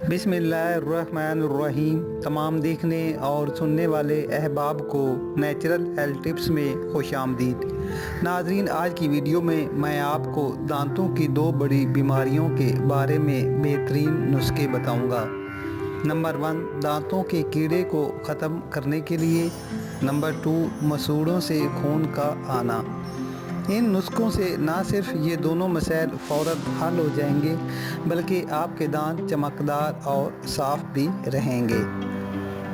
बिस्मिल्लाहिर्रहमानिर्रहीम। तमाम देखने और सुनने वाले अहबाब को नेचुरल हेल्थ टिप्स में खुश आमदीद। नाज़रीन, आज की वीडियो में मैं आपको दांतों की दो बड़ी बीमारियों के बारे में बेहतरीन नुस्खे बताऊंगा। नंबर 1, दांतों के कीड़े को ख़त्म करने के लिए। नंबर 2, मसूड़ों से खून का आना। इन नुस्खों से ना सिर्फ ये दोनों मसाइल फ़ौरन हल हो जाएंगे, बल्कि आपके दांत चमकदार और साफ़ भी रहेंगे।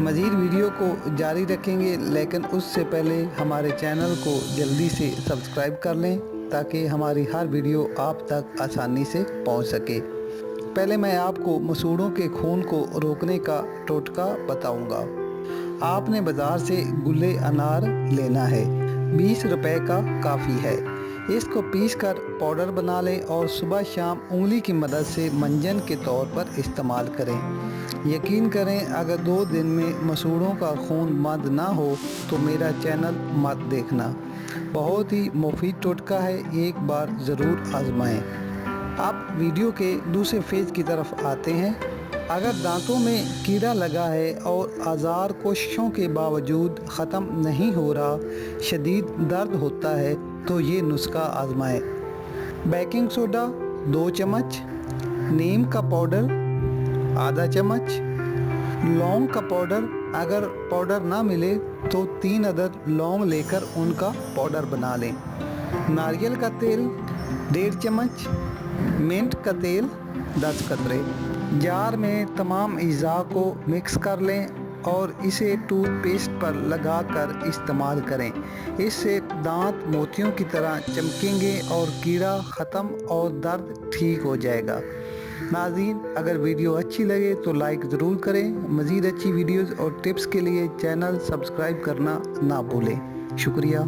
मज़ीद वीडियो को जारी रखेंगे, लेकिन उससे पहले हमारे चैनल को जल्दी से सब्सक्राइब कर लें ताकि हमारी हर वीडियो आप तक आसानी से पहुंच सके। पहले मैं आपको मसूड़ों के खून को रोकने का टोटका बताऊंगा। आपने बाज़ार से गुल्ले अनार लेना है। 20 रुपए का काफ़ी है। इसको पीस कर पाउडर बना लें और सुबह शाम उंगली की मदद से मंजन के तौर पर इस्तेमाल करें। यकीन करें, अगर 2 दिन में मसूड़ों का खून बंद ना हो तो मेरा चैनल मत देखना। बहुत ही मुफीद टोटका है, एक बार ज़रूर आजमाएं। अब वीडियो के दूसरे फेज की तरफ आते हैं। अगर दांतों में कीड़ा लगा है और आज़ार कोशिशों के बावजूद ख़त्म नहीं हो रहा, शदीद दर्द होता है, तो ये नुस्खा आजमाएं। बेकिंग सोडा 2 चम्मच, नीम का पाउडर आधा चम्मच, लौंग का पाउडर, अगर पाउडर ना मिले तो 3 अदद लौंग लेकर उनका पाउडर बना लें। नारियल का तेल 1.5 चम्मच, मिंट का तेल 10 कतरे। जार में तमाम अज़ा को मिक्स कर लें और इसे टूथपेस्ट पर लगाकर इस्तेमाल करें। इससे दांत मोतियों की तरह चमकेंगे और कीड़ा ख़त्म और दर्द ठीक हो जाएगा। नाज़रीन, अगर वीडियो अच्छी लगे तो लाइक ज़रूर करें। मज़ीद अच्छी वीडियोज़ और टिप्स के लिए चैनल सब्सक्राइब करना ना भूलें। शुक्रिया।